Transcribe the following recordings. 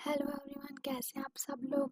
Hello everyone, कैसे हैं आप सब लोग।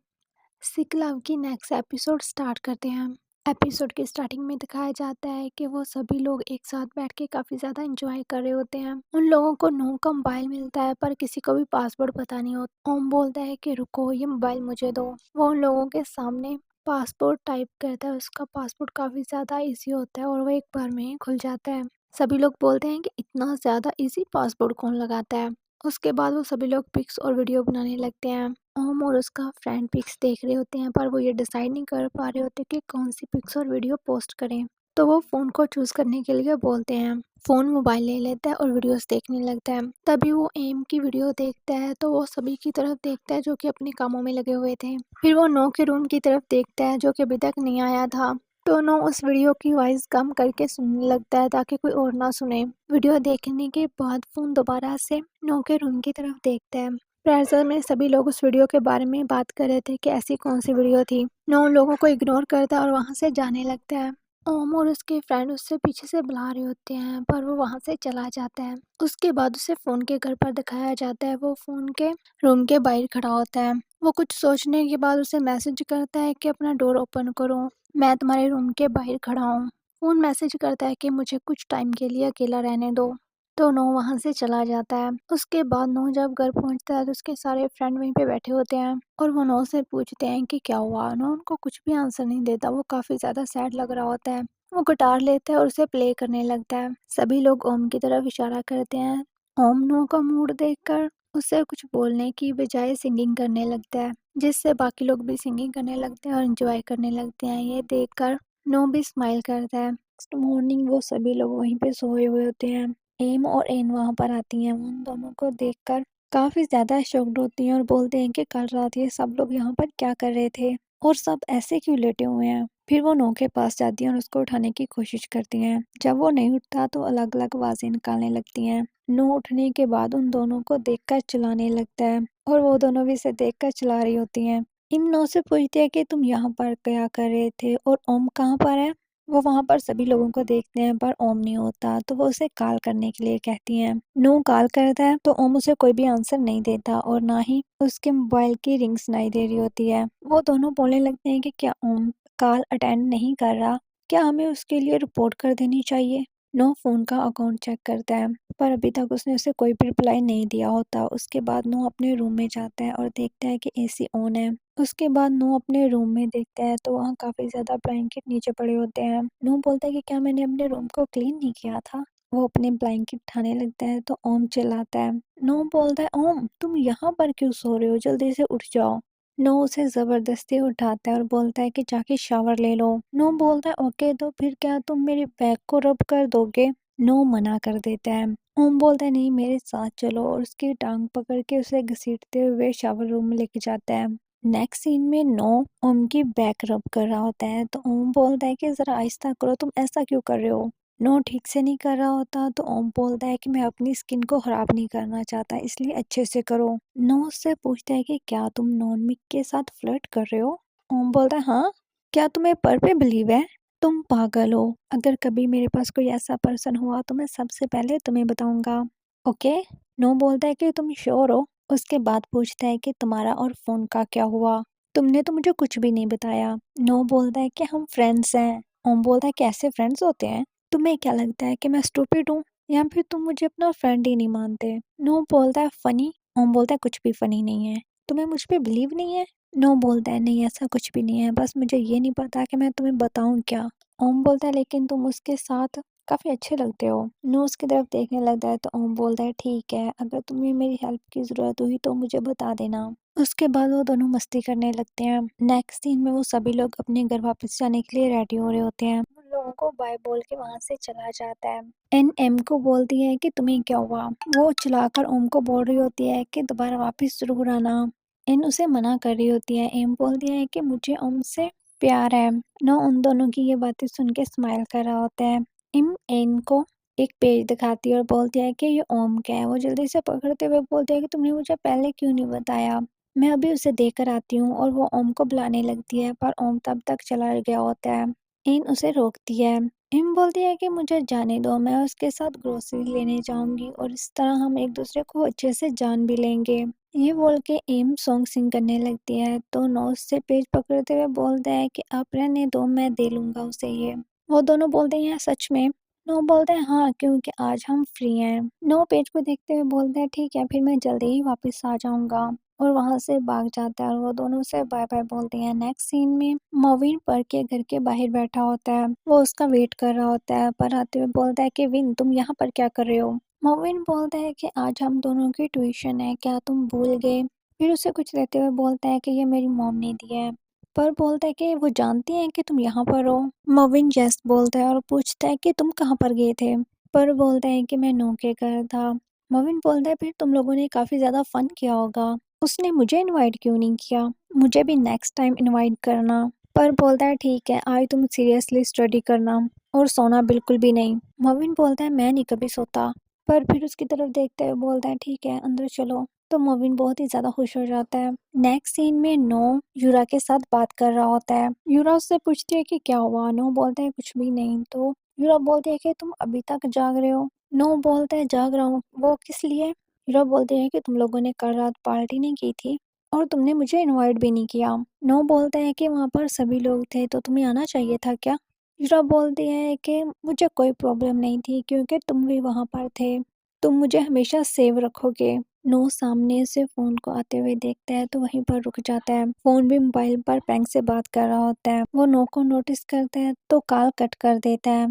सिक लव की नेक्स्ट एपिसोड स्टार्ट करते हैं। एपिसोड की स्टार्टिंग में दिखाया जाता है कि वो सभी लोग एक साथ बैठ के काफ़ी ज़्यादा एंजॉय कर रहे होते हैं। उन लोगों को नो का मोबाइल मिलता है पर किसी को भी पासवर्ड पता नहीं होता। ओम बोलता है कि रुको, ये मोबाइल मुझे दो। वो उन लोगों के सामने पासपोर्ट टाइप करता है। उसका पासपोर्ट काफ़ी ज़्यादा ईजी होता है और वो एक बार में ही खुल जाता है। सभी लोग बोलते हैं कि इतना ज़्यादा ईजी पासपोर्ट कौन लगाता है। उसके बाद वो सभी लोग पिक्स और वीडियो बनाने लगते हैं। ओम और उसका फ्रेंड पिक्स देख रहे होते हैं पर वो ये डिसाइड नहीं कर पा रहे होते कि कौन सी पिक्स और वीडियो पोस्ट करें। तो वो फ़ोन को चूज़ करने के लिए बोलते हैं। फ़ोन मोबाइल ले लेता है और वीडियोस देखने लगता है। तभी वो एम की वीडियो देखता है तो वो सभी की तरफ देखता है जो कि अपने कामों में लगे हुए थे। फिर वो नो के रूम की तरफ देखता है जो कि अभी तक नहीं आया था। तो नो उस वीडियो की वॉइस कम करके सुनने लगता है ताकि कोई और ना सुने। वीडियो देखने के बाद फ़ोन दोबारा से नो के रूम की तरफ देखता है। दरअसल में सभी लोग उस वीडियो के बारे में बात कर रहे थे कि ऐसी कौन सी वीडियो थी। नो उन लोगों को इग्नोर करता है और वहाँ से जाने लगता है। ओम और उसके फ्रेंड उससे पीछे से बुला रहे होते हैं पर वो वहाँ से चला जाता है। उसके बाद उसे फ़ोन के घर पर दिखाया जाता है। वो फ़ोन के रूम के बाहर खड़ा होता है। वो कुछ सोचने के बाद उसे मैसेज करता है कि अपना डोर ओपन करो, मैं तुम्हारे रूम के बाहर खड़ा हूँ। फ़ोन मैसेज करता है कि मुझे कुछ टाइम के लिए अकेला रहने दो। तो नो वहाँ से चला जाता है। उसके बाद नो जब घर पहुँचता है तो उसके सारे फ्रेंड वहीं पे बैठे होते हैं और वो नो से पूछते हैं कि क्या हुआ। नो उनको कुछ भी आंसर नहीं देता। वो काफ़ी ज़्यादा सैड लग रहा होता है। वो गिटार लेता है और उसे प्ले करने लगता है। सभी लोग ओम की तरफ इशारा करते हैं। ओम नो का मूड देखकर उससे कुछ बोलने की बजाय सिंगिंग करने लगता है, जिससे बाकी लोग भी सिंगिंग करने लगते हैं और एंजॉय करने लगते हैं। ये देखकर नो भी स्माइल करता है। नेक्स्ट मॉर्निंग वो सभी लोग वहीं पे सोए हुए होते हैं। एम और एन वहाँ पर आती हैं। उन दोनों को देखकर काफ़ी ज़्यादा शॉक्ड होती हैं और बोलते हैं कि कल रात ये सब लोग यहाँ पर क्या कर रहे थे और सब ऐसे क्यों लेटे हुए हैं। फिर वो नो के पास जाती हैं और उसको उठाने की कोशिश करती हैं। जब वो नहीं उठता तो अलग अलग आवाज़ें निकालने लगती हैं। नो उठने के बाद उन दोनों को देखकर चिल्लाने लगता है और वो दोनों भी इसे देखकर चिल्ला रही होती हैं। इम नो से पूछती है कि तुम यहाँ पर क्या कर रहे थे और ओम कहाँ पर है। वो वहाँ पर सभी लोगों को देखते हैं पर ओम नहीं होता तो वो उसे कॉल करने के लिए कहती हैं। नो कॉल करता है तो ओम उसे कोई भी आंसर नहीं देता और ना ही उसके मोबाइल की रिंग सुनाई दे रही होती है। वो दोनों बोलने लगते हैं कि क्या ओम कॉल अटेंड नहीं कर रहा, क्या हमें उसके लिए रिपोर्ट कर देनी चाहिए। नो फोन का अकाउंट चेक करता है पर अभी तक उसने उसे कोई भी रिप्लाई नहीं दिया होता। उसके बाद नो अपने रूम में जाता है और देखता है कि एसी ऑन है। उसके बाद नो अपने रूम में देखता है तो वहाँ काफ़ी ज़्यादा ब्लैंकेट नीचे पड़े होते हैं। नो बोलता है कि क्या मैंने अपने रूम को क्लीन नहीं किया था। वो अपने ब्लैंकेट उठाने लगता है तो ओम चिल्लाता है। नो बोलता है, ओम तुम यहाँ पर क्यों सो रहे हो, जल्दी से उठ जाओ। नो उसे ज़बरदस्ती उठाता है और बोलता है कि जाके शावर ले लो। नो बोलता है ओके, तो फिर क्या तुम मेरे बैग को रब कर दोगे। नो मना कर देता है। ओम बोलता है नहीं, मेरे साथ चलो, और उसकी टांग पकड़ के उसे घसीटते हुए शावर रूम में लेके जाता है। नेक्स्ट सीन में नो ओम की बैक रब कर रहा होता है तो ओम बोलता है कि जरा आहिस्ता करो, तुम ऐसा क्यों कर रहे हो। नो ठीक से नहीं कर रहा होता तो ओम बोलता है कि मैं अपनी स्किन को खराब नहीं करना चाहता, इसलिए अच्छे से करो। नो उससे पूछता है कि क्या तुम नॉन मिक के साथ फ्लर्ट कर रहे हो। ओम बोलता है हाँ, क्या तुम्हें पर पे बिलीव है, तुम पागल हो। अगर कभी मेरे पास कोई ऐसा पर्सन हुआ तो मैं सबसे पहले तुम्हें बताऊंगा। ओके। नो बोलता है कि तुम श्योर हो। उसके बाद पूछता है कि तुम्हारा और फ़ोन का क्या हुआ, तुमने तो मुझे कुछ भी नहीं बताया। नो बोलता है कि हम फ्रेंड्स हैं। ओम बोलता है कैसे फ्रेंड्स होते हैं, तुम्हें क्या लगता है कि मैं स्टूपिड हूँ या फिर तुम मुझे अपना फ्रेंड ही नहीं मानते। नो बोलता है फनी। ओम बोलता है कुछ भी फनी नहीं है, तुम्हें मुझ पे बिलीव नहीं है। नो बोलता है नहीं, ऐसा कुछ भी नहीं है, बस मुझे ये नहीं पता कि मैं तुम्हें बताऊँ क्या। ओम बोलता है लेकिन तुम उसके साथ काफ़ी अच्छे लगते हो। नो उसकी तरफ देखने लगता है तो ओम बोलता है ठीक है, अगर तुम्हें मेरी हेल्प की ज़रूरत हुई तो मुझे बता देना। उसके बाद वो दोनों मस्ती करने लगते हैं। नेक्स्ट सीन में वो सभी लोग अपने घर वापस जाने के लिए रेडी हो रहे होते हैं। उन लोगों को बाय बोल के वहाँ से चला जाता है। एन एम को बोलती है कि तुम्हें क्या हुआ। वो चिल्लाकर ओम को बोल रही होती है कि दोबारा वापस जरूर आना। एन उसे मना कर रही होती है। एम बोलती है कि मुझे ओम से प्यार है। नो उन दोनों की ये बातें सुन के स्माइल कर रहा होता है। इम एन को एक पेज दिखाती है और बोलती है कि ये ओम का है। वो जल्दी से पकड़ते हुए बोलती है कि तुमने मुझे पहले क्यों नहीं बताया, मैं अभी उसे देकर आती हूँ। और वो ओम को बुलाने लगती है पर ओम तब तक चला गया होता है। इन उसे रोकती है। इम बोलती है कि मुझे जाने दो, मैं उसके साथ ग्रोसरी लेने जाऊंगी और इस तरह हम एक दूसरे को अच्छे से जान भी लेंगे। ये बोल के एम सॉन्ग सिंग करने लगती है तो नो से पेज पकड़ते हुए बोलता है कि आप रहने दो, मैं दे लूंगा उसे ये। वो दोनों बोलते हैं सच में? नो बोलता है हाँ, क्योंकि आज हम फ्री हैं। नो पेज को देखते हुए बोलता है ठीक है, फिर मैं जल्दी ही वापस आ जाऊंगा, और वहां से भाग जाता है और वो दोनों से बाय बाय बोलते हैं। नेक्स्ट सीन में मोविन पर के घर के बाहर बैठा होता है। वो उसका वेट कर रहा होता है, पर आते हुए बोलता है कि विन, तुम यहाँ पर क्या कर रहे हो? मोविन बोलता है कि आज हम दोनों की ट्यूशन है, क्या तुम भूल गए? फिर उसे कुछ देते हुए बोलता है कि ये मेरी मॉम ने दिया है। पर बोलता है कि वो जानती है कि तुम यहाँ पर हो? मोविन यस बोलता है और पूछता है कि तुम कहाँ पर गए थे? पर बोलता है कि मैं नो के घर था। मोविन बोलता है फिर तुम लोगों ने काफी ज्यादा फन किया होगा। उसने मुझे इनवाइट क्यों नहीं किया? मुझे भी नेक्स्ट टाइम इनवाइट करना। पर बोलता है ठीक है, आज तुम सीरियसली स्टडी करना और सोना बिल्कुल भी नहीं। मोविन बोलता है मैं नहीं कभी सोता। पर फिर उसकी तरफ देखते हुए बोलता है ठीक है, अंदर चलो। तो मोविन बहुत ही ज्यादा खुश हो जाता है। नेक्स्ट सीन में नो यूरा के साथ बात कर रहा होता है। यूरा उससे पूछती है कि क्या हुआ? नो बोलता है कुछ भी नहीं। तो यूरा बोलती है कि तुम अभी तक जाग रहे हो? नो बोलता है जाग रहा हूँ। वो किस लिए? यूरा बोलते हैं कि तुम लोगों ने कल रात पार्टी नहीं की थी और तुमने मुझे इनवाइट भी नहीं किया। नो बोलता है कि वहां पर सभी लोग थे तो तुम्हें आना चाहिए था क्या? यूरा बोलती है कि मुझे कोई प्रॉब्लम नहीं थी क्योंकि तुम भी वहां पर थे। तुम मुझे हमेशा सेव रखोगे। नो सामने से फोन को आते हुए देखता है तो वहीं पर रुक जाता है। फोन भी मोबाइल पर प्रैंक से बात कर रहा होता है। वो नो को नोटिस करता है तो कॉल कट कर देता है।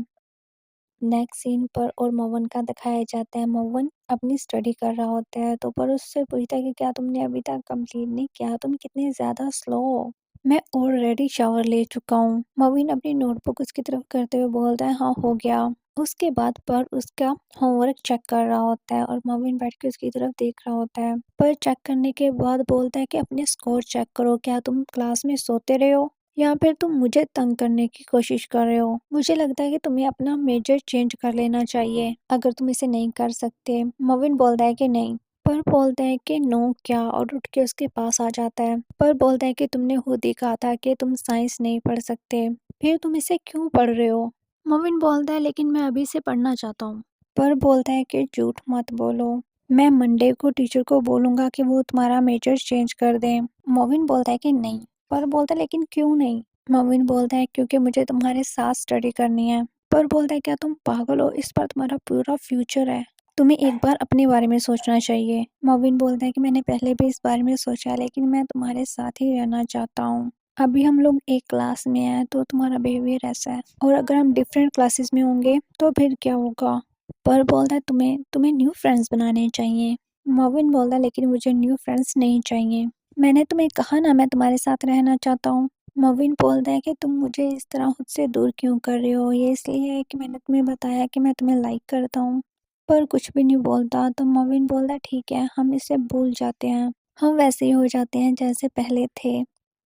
नेक्स्ट सीन पर और मोवन का दिखाया जाता है। मोवन अपनी स्टडी कर रहा होता है तो पर उससे पूछता है कि क्या तुमने अभी तक कंप्लीट नहीं किया? तुम कितने ज्यादा स्लो हो। मैं ऑलरेडी शावर ले चुका हूँ। मोविन अपनी नोटबुक उसकी तरफ करते हुए बोलता है हाँ हो गया। उसके बाद पर उसका होमवर्क चेक कर रहा होता है और मोविन बैठ के उसकी तरफ देख रहा होता है। पर चेक करने के बाद बोलता है कि अपने स्कोर चेक करो, क्या तुम क्लास में सोते रहे हो या फिर तुम मुझे तंग करने की कोशिश कर रहे हो? मुझे लगता है कि तुम्हें अपना मेजर चेंज कर लेना चाहिए अगर तुम इसे नहीं कर सकते। मोविन बोलता है कि नहीं। पर बोलता है कि नो क्या, और उठ के उसके पास आ जाता है। पर बोलता है कि तुमने खुद ही कहा था कि तुम साइंस नहीं पढ़ सकते, फिर तुम इसे क्यों पढ़ रहे हो? मोविन बोलता है लेकिन मैं अभी से पढ़ना चाहता हूँ। पर बोलता है कि झूठ मत बोलो, मैं मंडे को टीचर को बोलूंगा कि वो तुम्हारा मेजर चेंज कर दें। मोविन बोलता है कि नहीं। पर बोलता है लेकिन क्यों नहीं? मोविन बोलता है क्योंकि मुझे तुम्हारे साथ स्टडी करनी है। पर बोलता है क्या तुम पागल हो? इस पर तुम्हारा पूरा फ्यूचर है, तुम्हें एक बार अपने बारे में सोचना चाहिए। मोविन बोलता है कि मैंने पहले भी इस बारे में सोचा है लेकिन मैं तुम्हारे साथ ही रहना चाहता हूँ। अभी हम लोग एक क्लास में हैं तो तुम्हारा बिहेवियर ऐसा है, और अगर हम डिफरेंट क्लासेस में होंगे तो फिर क्या होगा? पर बोलता है तुम्हें तुम्हें न्यू फ्रेंड्स बनाने चाहिए। मोविन बोलता है लेकिन मुझे न्यू फ्रेंड्स नहीं चाहिए, मैंने तुम्हें कहा ना मैं तुम्हारे साथ रहना चाहता हूँ। मोविन बोलता है कि तुम मुझे इस तरह खुद से दूर क्यों कर रहे हो? ये इसलिए है कि मैंने तुम्हें बताया कि मैं तुम्हें लाइक करता हूँ। पर कुछ भी नहीं बोलता तो मोविन बोलता है ठीक है, हम इसे भूल जाते हैं, हम वैसे ही हो जाते हैं जैसे पहले थे।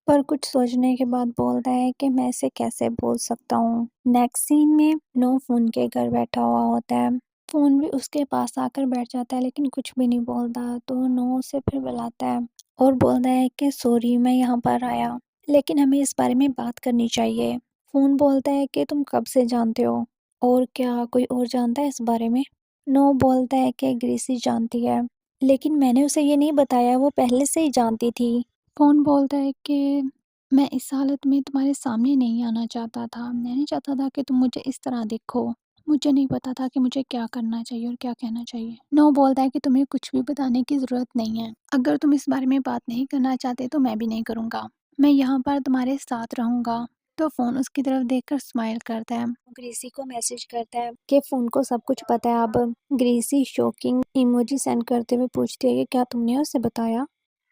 पर कुछ सोचने के बाद बोलता है कि मैं इसे कैसे बोल सकता हूँ। नेक्स्ट सीन में नो फोन के घर बैठा हुआ होता है। फोन भी उसके पास आकर बैठ जाता है लेकिन कुछ भी नहीं बोलता। तो नो उसे फिर बुलाता है और बोलता है कि सॉरी मैं यहाँ पर आया, लेकिन हमें इस बारे में बात करनी चाहिए। फोन बोलता है कि तुम कब से जानते हो, और क्या कोई और जानता है इस बारे में? नो बोलता है कि ग्रेसी जानती है, लेकिन मैंने उसे ये नहीं बताया, वो पहले से ही जानती थी। कौन बोलता है कि मैं इस हालत में तुम्हारे सामने नहीं आना चाहता था, मैं नहीं चाहता था कि तुम मुझे इस तरह देखो, मुझे नहीं पता था कि मुझे क्या करना चाहिए और क्या कहना चाहिए। नो बोलता है कि तुम्हें कुछ भी बताने की ज़रूरत नहीं है, अगर तुम इस बारे में बात नहीं करना चाहते तो मैं भी नहीं करूँगा, मैं यहाँ पर तुम्हारे साथ रहूँगा। तो फ़ोन उसकी तरफ देखकर स्माइल करता है। ग्रेसी को मैसेज करता है कि फ़ोन को सब कुछ पता है अब। ग्रेसी शॉकिंग इमोजी सेंड करते हुए पूछती है कि क्या तुमने उसे बताया?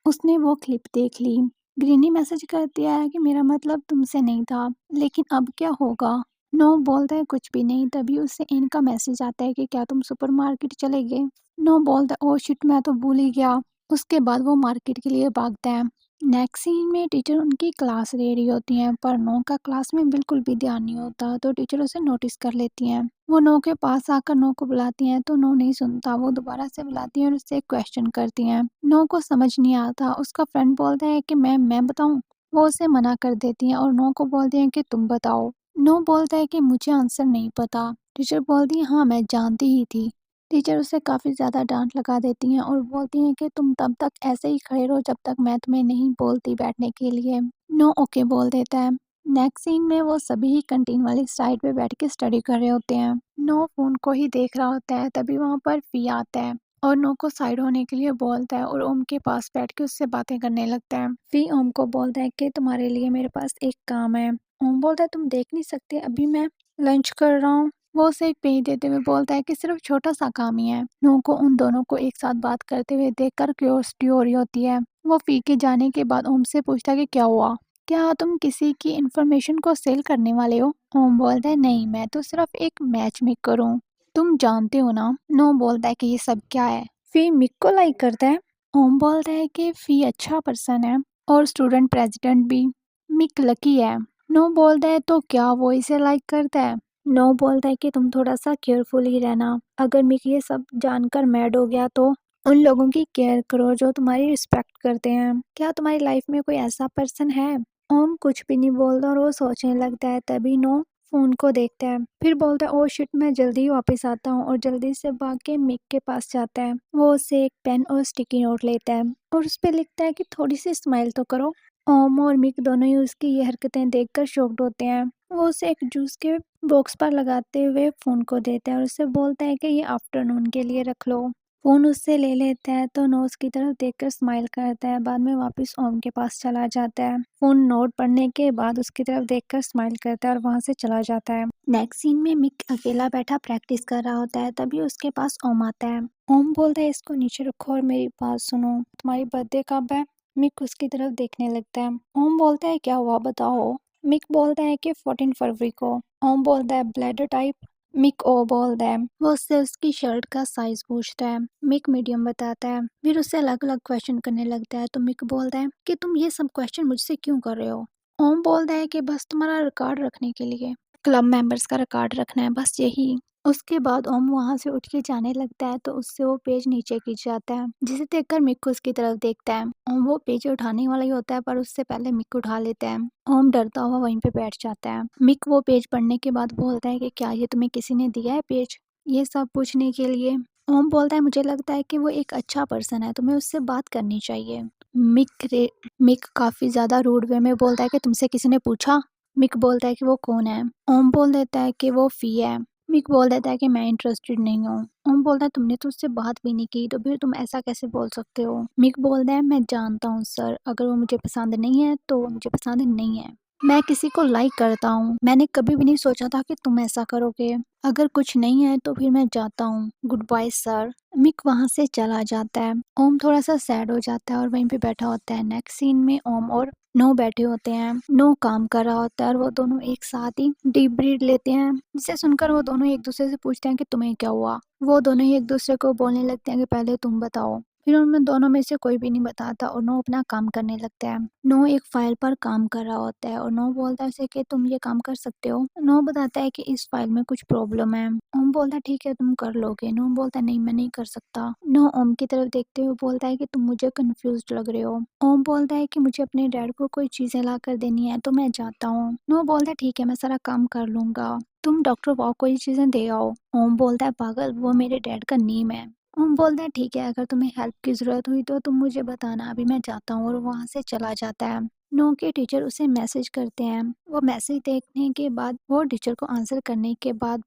उसने वो क्लिप देख ली। ग्रीनी मैसेज कर दिया है कि मेरा मतलब तुमसे नहीं था, लेकिन अब क्या होगा? नो बोलता है कुछ भी नहीं। तभी उससे इनका मैसेज आता है कि क्या तुम सुपरमार्केट चले गए? नो बोलता है ओ शिट, मैं तो भूल ही गया। उसके बाद वो मार्केट के लिए भागता है। नेक्स्ट सीन में टीचर उनकी क्लास ले रही होती हैं, पर नो का क्लास में बिल्कुल भी ध्यान नहीं होता, तो टीचर उसे नोटिस कर लेती हैं। वो नो के पास आकर नो को बुलाती हैं तो नो नहीं सुनता। वो दोबारा से बुलाती हैं और उससे क्वेश्चन करती हैं। नो को समझ नहीं आता। उसका फ्रेंड बोलता है कि मैं बताऊं। वो उसे मना कर देती हैं और नो को बोलती हैं कि तुम बताओ। नो बोलता है कि मुझे आंसर नहीं पता। टीचर बोलती है हाँ मैं जानती ही थी। टीचर उसे काफ़ी ज़्यादा डांट लगा देती हैं और बोलती हैं कि तुम तब तक ऐसे ही खड़े रहो जब तक मैं तुम्हें नहीं बोलती बैठने के लिए। नो ओके बोल देता है। नेक्स्ट सीन में वो सभी ही कैंटीन वाली साइड पे बैठ के स्टडी कर रहे होते हैं। नो फोन को ही देख रहा होता है, तभी वहाँ पर फी आता है और नो को साइड होने के लिए बोलता है और ओम के पास बैठ के उससे बातें करने लगता है। फी ओम को बोलता है कि तुम्हारे लिए मेरे पास एक काम है। ओम बोलता है तुम देख नहीं सकते, अभी मैं लंच कर रहा हूँ। वो उसे एक पेज देते हुए बोलता है कि सिर्फ छोटा सा काम ही है। नो को उन दोनों को एक साथ बात करते हुए देखकर क्यूरियोसिटी हो रही होती है। वो फी के जाने के बाद ओम से पूछता है कि क्या हुआ, क्या तुम किसी की इंफॉर्मेशन को सेल करने वाले हो? ओम बोलता है नहीं, मैं तो सिर्फ एक मैच मेकर हूँ, तुम जानते हो ना। नो बोलता है कि ये सब क्या है। फी मिक को लाइक करता है। ओम बोलता है कि फी अच्छा पर्सन है और स्टूडेंट प्रेसिडेंट भी। मिक लकी है। नो बोलता है तो क्या वो इसे लाइक करता है? नो बोलता है कि तुम थोड़ा सा केयरफुल ही रहना, अगर मिक ये सब जानकर मैड हो गया तो उन लोगों की केयर करो जो तुम्हारी रिस्पेक्ट करते हैं। क्या तुम्हारी लाइफ में कोई ऐसा पर्सन है? ओम कुछ भी नहीं बोलता और वो सोचने लगता है, तभी नो फोन को देखता है, फिर बोलता है ओ शिट, मैं जल्दी ही वापस आता हूँ और जल्दी से भाग के मिक के पास जाता है। वो उससे एक पेन और स्टिकी नोट लेता है और उस पे लिखता है कि थोड़ी सी स्माइल तो करो। ओम और मिक दोनों ही उसकी ये हरकतें देखकर शॉक्ड होते हैं। वो उसे एक जूस के बॉक्स पर लगाते हुए फोन को देता है और उससे बोलता है कि ये आफ्टरनून के लिए रख लो। फोन उससे ले लेता है तो नोट की तरफ देखकर स्माइल करता है, बाद में वापस ओम के पास चला जाता है। फोन नोट पढ़ने के बाद उसकी तरफ देखकर स्माइल करता है और वहां से चला जाता है। नेक्स्ट सीन में मिक अकेला बैठा प्रैक्टिस कर रहा होता है, तभी उसके पास ओम आता है। ओम बोलता है इसको नीचे रखो और मेरी बात सुनो, तुम्हारी बर्थडे कब है? मिक उसकी तरफ देखने लगता है। ओम बोलता है क्या हुआ बताओ। मिक बोलता है कि 14 फरवरी को। ओम बोलता है ब्लैडर टाइप। मिक ओ बोलता है। वो उससे उसकी शर्ट का साइज पूछता है। मिक मीडियम बताता है, फिर उससे अलग अलग क्वेश्चन करने लगता है तो मिक बोलता है कि तुम ये सब क्वेश्चन मुझसे क्यों कर रहे हो? ओम बोलता है कि बस तुम्हारा रिकॉर्ड रखने के लिए, क्लब मेंबर्स का रिकॉर्ड रखना है, बस यही। उसके बाद ओम वहां से उठ के जाने लगता है तो उससे वो पेज नीचे गिर जाता है, जिसे देखकर मिक उसकी तरफ देखता है। ओम वो पेज उठाने वाला ही होता है पर उससे पहले मिक उठा लेता है। ओम डरता हुआ वहीं पे बैठ जाता है। मिक वो पेज पढ़ने के बाद बोलता है कि क्या ये तुम्हें किसी ने दिया है पेज, ये सब पूछने के लिए? ओम बोलता है मुझे लगता है कि वो एक अच्छा पर्सन है, तुम्हें उससे बात करनी चाहिए। मिक काफी ज्यादा रूड वे में बोलता है कि तुमसे किसी ने पूछा? मिक बोलता है कि वो कौन है? ओम बोल देता है कि वो फी है। मिक बोल देता है कि मैं इंटरेस्टेड नहीं हूँ। ओम बोलता है तुमने तो उससे बात भी नहीं की, तो फिर तुम ऐसा कैसे बोल सकते हो? मिक बोलता है मैं जानता हूँ सर, अगर वो मुझे पसंद नहीं है तो वो मुझे पसंद नहीं है। मैं किसी को लाइक करता हूँ, मैंने कभी भी नहीं सोचा था कि तुम ऐसा करोगे। अगर कुछ नहीं है तो फिर मैं जाता हूँ, गुड बाय सर। मिक वहां से चला जाता है। ओम थोड़ा सा सैड हो जाता है और वहीं पे बैठा होता है। नेक्स्ट सीन में ओम और नो बैठे होते हैं। नो काम कर रहा होता है और वो दोनों एक साथ ही डीप ब्रीथ लेते हैं, जिसे सुनकर वो दोनों एक दूसरे से पूछते हैं कि तुम्हें क्या हुआ। वो दोनों ही एक दूसरे को बोलने लगते हैं कि पहले तुम बताओ। फिर उनमें दोनों में से कोई भी नहीं बताता और नो अपना काम करने लगता है। नो एक फाइल पर काम कर रहा होता है और नो बोलता है उसे कि तुम ये काम कर सकते हो। नो बताता है कि इस फाइल में कुछ प्रॉब्लम है। ओम बोलता है ठीक है तुम कर लोगे। नो बोलता है नहीं मैं नहीं कर सकता। नो ओम की तरफ देखते हुए बोलता है कि तुम मुझे कंफ्यूज्ड लग रहे हो। ओम बोलता है कि मुझे अपने डैड को कोई चीजें ला कर देनी है तो मैं जाता हूँ। नो बोलता है ठीक है मैं सारा काम कर लूंगा, तुम डॉक्टर वॉक को ये चीजें दे आओ। ओम बोलता है पागल, वो मेरे डैड का नेम है। ओम बोलता है ठीक है, अगर तुम्हें हेल्प की जरूरत हुई तो तुम मुझे बताना, अभी मैं जाता हूँ, और वहां से चला जाता है। नो के टीचर उसे मैसेज करते हैं। वो मैसेज देखने के बाद वो टीचर को आंसर करने के बाद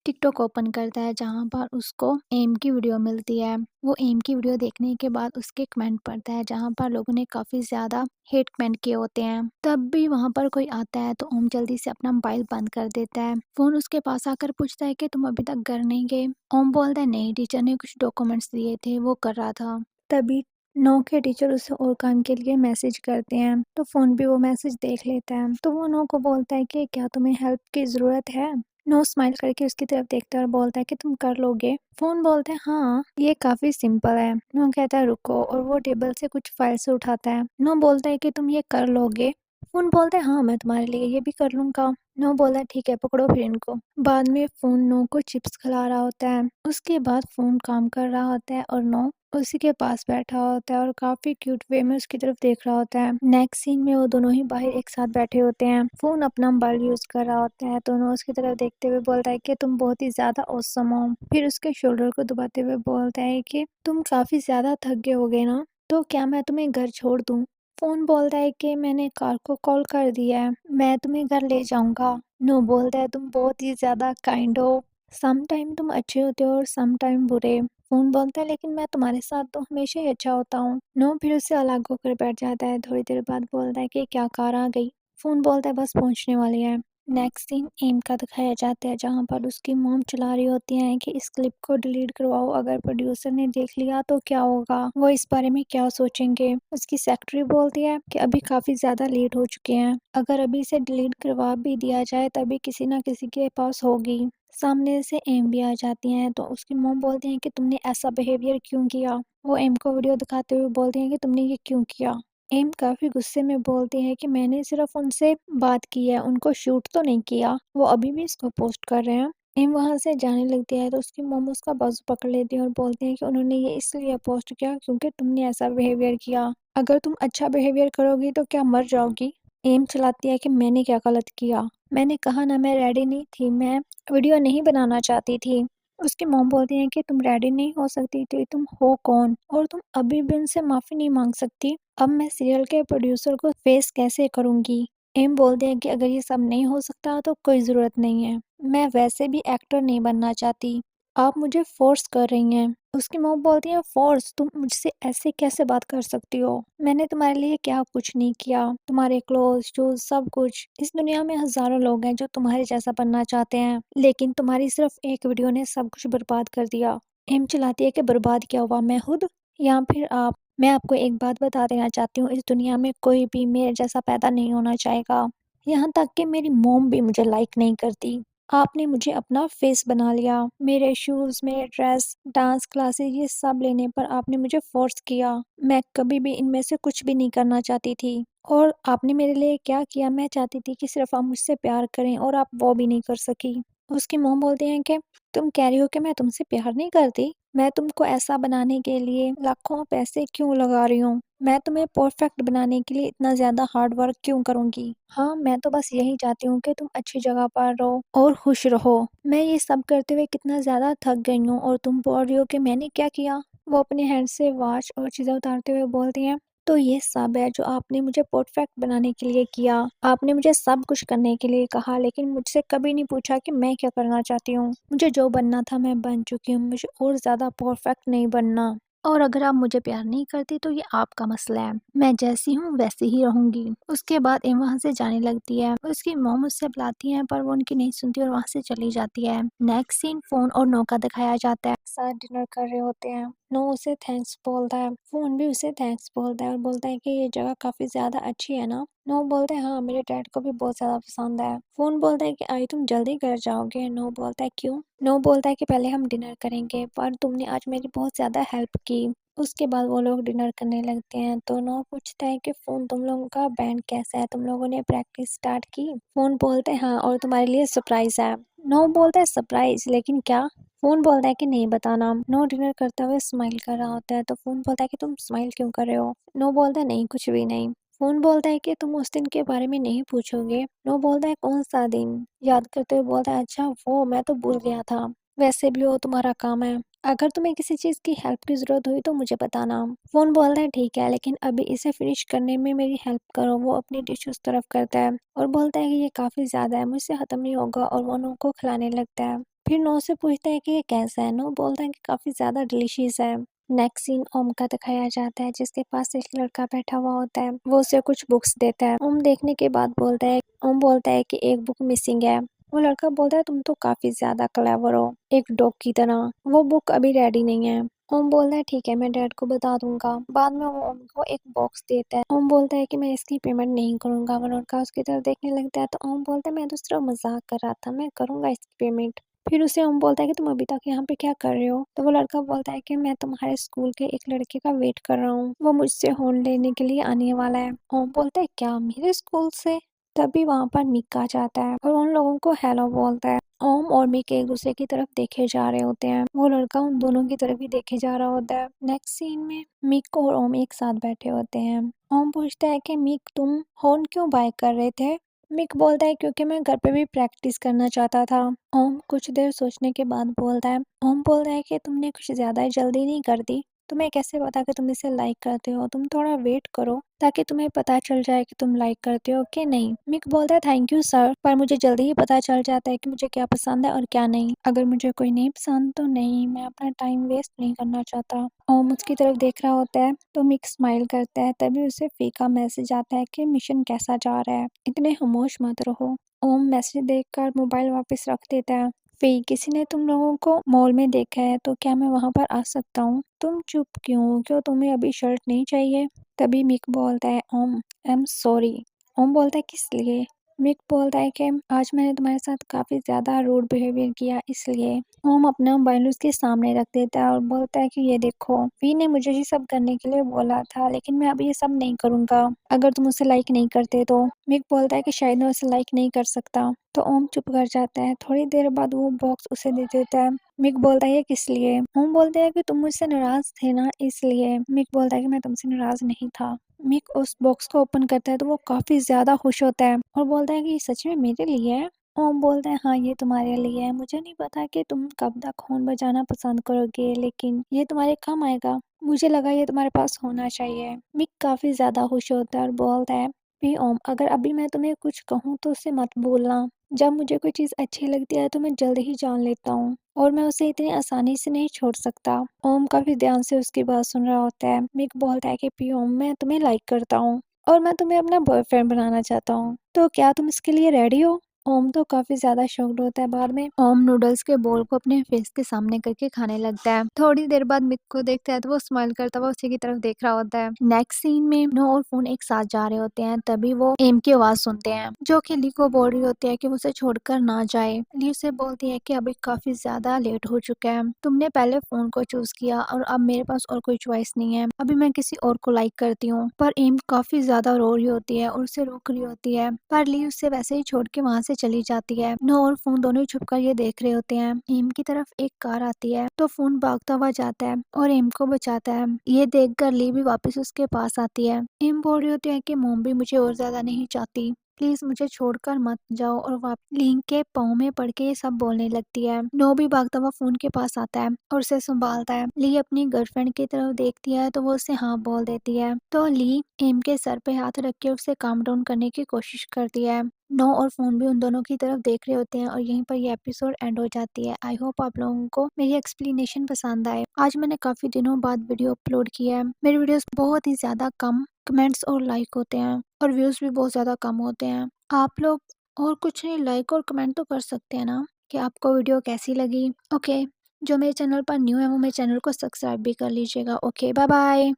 टिकटॉक ओपन करता है, जहाँ पर उसको एम की वीडियो मिलती है। वो एम की वीडियो देखने के बाद उसके कमेंट पढ़ता है, जहाँ पर लोगों ने काफी ज्यादा हेट कमेंट किए होते हैं। तब भी वहाँ पर कोई आता है तो ओम जल्दी से अपना मोबाइल बंद कर देता है। फोन उसके पास आकर पूछता है कि तुम अभी तक घर नहीं गए? ओम बोलता है नहीं, टीचर ने कुछ डॉक्यूमेंट्स दिए थे वो कर रहा था। तभी नो के टीचर उसे और काम के लिए मैसेज करते हैं तो फोन भी वो मैसेज देख लेता है। तो वो नो को बोलता है कि क्या तुम्हें हेल्प की जरूरत है? नो स्माइल करके उसकी तरफ देखता है और बोलता है कि तुम कर लोगे। फोन बोलता है हाँ ये काफी सिंपल है। नो कहता है रुको, और वो टेबल से कुछ फाइल से उठाता है। नो बोलता है कि तुम ये कर लोगे। फोन बोलता है हाँ मैं तुम्हारे लिए ये भी कर लूंगा। नो बोलता है ठीक है पकड़ो फिर इनको। बाद में फोन नो को चिप्स खिला रहा होता है। उसके बाद फोन काम कर रहा होता है और नो उसी के पास बैठा होता है और काफी क्यूट वे में उसकी तरफ देख रहा होता है। नेक्स्ट सीन में वो दोनों ही बाहर एक साथ बैठे होते हैं। फोन अपना मोबाइल यूज कर रहा होता है। दोनों उसकी तरफ देखते हुए बोलता है कि तुम बहुत ही ज्यादा औसम हो। फिर उसके शोल्डर को दबाते हुए बोलता है कि तुम काफी ज्यादा थक गए होगे ना, तो क्या मैं तुम्हें घर छोड़ दूं? फोन बोलता है कि मैंने कार को कॉल कर दिया है, मैं तुम्हें घर ले जाऊंगा। नो बोलता है तुम बहुत ही ज्यादा काइंड हो, सम टाइम तुम अच्छे होते हो और सम टाइम बुरे। फोन बोलता है लेकिन मैं तुम्हारे साथ तो हमेशा ही अच्छा होता हूँ। नो फिर उससे अलग होकर बैठ जाता है। थोड़ी देर बाद बोलता है कि क्या कार आ गई? फोन बोलता है बस पहुंचने वाली है। नेक्स्ट सीन एम का दिखाया जाता है जहाँ पर उसकी मॉम चिल्ला रही होती है कि इस क्लिप को डिलीट करवाओ, अगर प्रोड्यूसर ने देख लिया तो क्या होगा, वो इस बारे में क्या सोचेंगे। उसकी सेक्रेटरी बोलती है कि अभी काफी ज्यादा लेट हो चुके हैं, अगर अभी इसे डिलीट करवा भी दिया जाए तभी किसी ना किसी के पास होगी। सामने से एम भी आ जाती हैं तो उसकी मॉम बोलती हैं कि तुमने ऐसा बिहेवियर क्यों किया। वो एम को वीडियो दिखाते हुए बोलती हैं कि तुमने ये क्यों किया। एम काफी गुस्से में बोलती है कि मैंने सिर्फ उनसे बात की है, उनको शूट तो नहीं किया, वो अभी भी इसको पोस्ट कर रहे हैं। एम वहां से जाने लगती है तो उसकी मॉम उसका बाजू पकड़ लेती है और बोलती है कि उन्होंने ये इसलिए पोस्ट किया क्योंकि तुमने ऐसा बिहेवियर किया, अगर तुम अच्छा बिहेवियर करोगी तो क्या मर जाओगी। एम चलाती है कि मैंने क्या गलत किया, मैंने कहा ना मैं रेडी नहीं थी, मैं वीडियो नहीं बनाना चाहती थी। उसकी मॉम बोलती है कि तुम रेडी नहीं हो सकती थी, तुम हो कौन और तुम अभी भी उनसे माफी नहीं मांग सकती। अब मैं सीरियल के प्रोड्यूसर को फेस कैसे करूंगी। एम बोलते हैं कि अगर ये सब नहीं हो सकता तो कोई ज़रूरत नहीं है, मैं वैसे भी एक्टर नहीं बनना चाहती, आप मुझे फोर्स कर रही हैं। उसकी मॉम बोलती है फोर्स? तुम मुझसे ऐसे कैसे बात कर सकती हो, मैंने तुम्हारे लिए क्या कुछ नहीं किया, तुम्हारे क्लोथ शूज सब कुछ। इस दुनिया में हजारों लोग हैं जो तुम्हारे जैसा बनना चाहते हैं, लेकिन तुम्हारी सिर्फ एक वीडियो ने सब कुछ बर्बाद कर दिया। एम चिल्लाती है कि बर्बाद क्या हुआ, मैं खुद या फिर आप? मैं आपको एक बात बता देना चाहती हूँ, इस दुनिया में कोई भी मेरे जैसा पैदा नहीं होना चाहेगा, यहाँ तक कि मेरी मॉम भी मुझे लाइक नहीं करती। आपने मुझे अपना फेस बना लिया, मेरे शूज, मेरे ड्रेस, डांस क्लासेस ये सब लेने पर आपने मुझे फोर्स किया, मैं कभी भी इनमें से कुछ भी नहीं करना चाहती थी। और आपने मेरे लिए क्या किया, मैं चाहती थी कि सिर्फ आप मुझसे प्यार करें और आप वो भी नहीं कर सकी। उसकी मॉम बोलती हैं कि तुम कह रही हो कि मैं तुमसे प्यार नहीं करती, मैं तुमको ऐसा बनाने के लिए लाखों पैसे क्यों लगा रही हूँ, मैं तुम्हें परफेक्ट बनाने के लिए इतना ज्यादा हार्ड वर्क क्यों करूंगी। हाँ, मैं तो बस यही चाहती हूँ कि तुम अच्छी जगह पर रहो और खुश रहो। मैं ये सब करते हुए कितना ज्यादा थक गई हूँ और तुम बोल रही हो कि मैंने क्या किया। वो अपने हैंड से वॉच और चीजें उतारते हुए बोलती हैं तो ये सब है जो आपने मुझे परफेक्ट बनाने के लिए किया, आपने मुझे सब कुछ करने के लिए कहा लेकिन मुझसे कभी नहीं पूछा कि मैं क्या करना चाहती हूँ। मुझे जो बनना था मैं बन चुकी हूँ, मुझे और ज्यादा परफेक्ट नहीं बनना। और अगर आप मुझे प्यार नहीं करती तो ये आपका मसला है, मैं जैसी हूँ वैसी ही रहूंगी। उसके बाद एम वहाँ से जाने लगती है। उसकी मॉम उससे बुलाती है पर वो उनकी नहीं सुनती और वहाँ से चली जाती है। नेक्स्ट सीन फोन और नो का दिखाया जाता है, साथ डिनर कर रहे होते हैं। नो उसे थैंक्स बोलता है, फोन भी उसे थैंक्स बोलता है और बोलता है कि ये जगह काफी ज्यादा अच्छी है ना। नो बोलता है हाँ, मेरे डैड को भी बहुत ज्यादा पसंद है। फोन बोलता है कि आई तुम जल्दी घर जाओगे। नो बोलता है क्यों। नो बोलता है कि पहले हम डिनर करेंगे, पर तुमने आज मेरी बहुत ज्यादा हेल्प की। उसके बाद वो लोग डिनर करने लगते हैं तो नो पूछता है कि फोन तुम लोगों का बैंड कैसा है, तुम लोगों ने प्रैक्टिस स्टार्ट की। फोन बोलते हैं हाँ, और तुम्हारे लिए सरप्राइज है। नो बोलता है सरप्राइज, लेकिन क्या। फोन बोलता है कि नहीं बताना। नो डिनर करते हुए स्माइल कर रहा होता है तो फोन बोलता है कि तुम स्माइल क्यों कर रहे हो। नो बोलता है नहीं कुछ भी नहीं। फोन बोलता है कि तुम उस दिन के बारे में नहीं पूछोगे। नो बोलता है कौन सा दिन। याद करते हुए बोलता है अच्छा वो, मैं तो भूल गया था, वैसे भी वो तुम्हारा काम है, अगर तुम्हें किसी चीज की हेल्प की जरूरत हुई तो मुझे बताना। फोन बोलता है ठीक है, लेकिन अभी इसे फिनिश करने में मेरी हेल्प करो। वो अपनी डिश उस तरफ करता है और बोलता है कि ये काफी ज्यादा है, मुझसे खत्म नहीं होगा, और वो नो को खिलाने लगता है। फिर नो से पूछता है कि ये कैसा है। नो बोलता है कि काफी ज्यादा डिलीशियस है। नेक्स्ट सीन ओम का दिखाया जाता है जिसके पास एक लड़का बैठा हुआ होता है। वो उसे कुछ बुक्स देता है। ओम देखने के बाद बोलता है, ओम बोलता है कि एक बुक मिसिंग है। वो लड़का बोलता है तुम तो काफी ज्यादा क्लेवर हो, एक डॉग की तरह, वो बुक अभी रेडी नहीं है। ओम बोलता है ठीक है, मैं डैड को बता दूंगा। बाद में वो ओम को एक बॉक्स देता है। ओम बोलता है कि मैं इसकी पेमेंट नहीं करूंगा। वो लड़का उसकी तरफ देखने लगता है तो ओम बोलता है मैं तो सिर्फ मजाक कर रहा था, मैं करूंगा इसकी पेमेंट। फिर उसे ओम बोलता है कि तुम अभी तक यहाँ पे क्या कर रहे हो। तो वो लड़का बोलता है कि मैं तुम्हारे स्कूल के एक लड़के का वेट कर रहा हूँ, वो मुझसे होन लेने के लिए आने वाला है। ओम बोलता है क्या, मेरे स्कूल से? तभी वहां पर मिक आ जाता है और उन लोगों को हेलो बोलता है। ओम और मिक एक दूसरे की तरफ देखे जा रहे होते हैं। वो लड़का उन दोनों की तरफ ही देखे जा रहा होता है। नेक्स्ट सीन में मिक और ओम एक साथ बैठे होते हैं। ओम पूछता है कि मिक तुम हॉर्न क्यों बाय कर रहे थे? मिक बोलता है क्योंकि मैं घर पे भी प्रैक्टिस करना चाहता था। ओम कुछ देर सोचने के बाद बोलता है, ओम बोलता है कि तुमने कुछ ज्यादा जल्दी नहीं कर दी? तुम्हें कैसे पता कि तुम इसे लाइक करते हो? तुम थोड़ा वेट करो ताकि तुम्हें पता चल जाए कि तुम लाइक करते हो कि नहीं। मिक बोलता है थैंक यू सर, पर मुझे जल्दी ही पता चल जाता है कि मुझे क्या पसंद है और क्या नहीं। अगर मुझे कोई नहीं पसंद तो नहीं, मैं अपना टाइम वेस्ट नहीं करना चाहता। ओम उसकी तरफ देख रहा होता है तो मिक स्माइल करता है। तभी उसे फीका मैसेज आता है कि मिशन कैसा जा रहा है, इतने खामोश मत रहो। ओम मैसेज देखकर मोबाइल वापस रख देता है। फिर किसी ने तुम लोगों को मॉल में देखा है तो क्या मैं वहां पर आ सकता हूँ? तुम चुप क्यों हो? क्यों तुम्हें अभी शर्ट नहीं चाहिए? तभी मिक बोलता है ओम आई एम सॉरी। ओम बोलता है किस लिए? मिक बोलता है कि आज मैंने तुम्हारे साथ काफी ज्यादा रूड बिहेवियर किया इसलिए। ओम अपना मोबाइल उसके सामने रख देता है और बोलता है कि ये देखो, वी ने मुझे ये सब करने के लिए बोला था, लेकिन मैं अभी ये सब नहीं करूंगा अगर तुम उसे लाइक नहीं करते तो। मिक बोलता है कि शायद मैं उसे लाइक नहीं कर सकता। तो ओम चुप कर जाता है। थोड़ी देर बाद वो बॉक्स उसे दे देता है। मिक बोलता है ये किस लिए? ओम बोलते हैं कि तुम मुझसे नाराज थे ना इसलिए। मिक बोलता है कि मैं तुमसे नाराज नहीं था। मिक उस बॉक्स को ओपन करता है तो वो काफी ज्यादा खुश होता है और बोलता है कि ये सच में मेरे लिए है। ओम बोलता है हाँ ये तुम्हारे लिए है, मुझे नहीं पता कि तुम कब तक खून बजाना पसंद करोगे, लेकिन ये तुम्हारे काम आएगा। मुझे लगा ये तुम्हारे पास होना चाहिए। मिक काफी ज्यादा खुश होता है और बोलता है भी ओम अगर अभी मैं तुम्हें कुछ कहूँ तो उसे मत भूलना। जब मुझे कोई चीज अच्छी लगती है तो मैं जल्द ही जान लेता हूँ और मैं उसे इतनी आसानी से नहीं छोड़ सकता। ओम काफी ध्यान से उसकी बात सुन रहा होता है। मिक बोलता है कि पी ओम मैं तुम्हें लाइक करता हूँ और मैं तुम्हें अपना बॉयफ्रेंड बनाना चाहता हूँ, तो क्या तुम इसके लिए रेडी हो? ओम तो काफी ज्यादा शॉक्ड होता है। बाद में ओम नूडल्स के बोल को अपने फेस के सामने करके खाने लगता है। थोड़ी देर बाद मिक को देखता है तो वो स्माइल करता हुआ उसी की तरफ देख रहा होता है। नेक्स्ट सीन में नो और फोन एक साथ जा रहे होते हैं। तभी वो एम की आवाज सुनते हैं जो कि ली को बोल रही होती है कि वो उसे छोड़कर ना जाए। ली उसे बोलती है कि अभी काफी ज्यादा लेट हो चुका है, तुमने पहले फोन को चूज किया और अब मेरे पास और कोई चॉइस नहीं है, अभी मैं किसी और को लाइक करती हूँ। पर एम काफी ज्यादा रो रही होती है और उसे रोक रही होती है, पर ली उसे वैसे ही छोड़ के वहां से चली जाती है। नो और फोन दोनों ही छुपकर ये देख रहे होते हैं। एम की तरफ एक कार आती है तो फोन भागता हुआ जाता है और एम को बचाता है। ये देखकर ली भी वापस उसके पास आती है। एम बोल रही होती है कि मॉम भी मुझे और ज्यादा नहीं चाहती, प्लीज मुझे छोड़कर मत जाओ, और लिंक के पाँव में पड़ के ये सब बोलने लगती है। नो भी भागता हुआ फोन के पास आता है और उसे संभालता है। ली अपनी गर्लफ्रेंड की तरफ देखती है तो वो उसे हाँ बोल देती है। तो ली एम के सर पे हाथ रख के उसे काम डाउन करने की कोशिश करती है। नो और फोन भी उन दोनों की तरफ देख रहे होते हैं और यहीं पर ये एपिसोड एंड हो जाती है। आई होप आप लोगों को मेरी एक्सप्लेनेशन पसंद आए। आज मैंने काफी दिनों बाद वीडियो अपलोड किया है। मेरी वीडियोस बहुत ही ज्यादा कम कमेंट्स और लाइक होते हैं और व्यूज भी बहुत ज्यादा कम होते हैं। आप लोग और कुछ नहीं, लाइक और कमेंट तो कर सकते हैं ना कि आपको वीडियो कैसी लगी। ओके, जो मेरे चैनल पर न्यू है वो मेरे चैनल को सब्सक्राइब भी कर लीजिएगा। Okay, bye bye.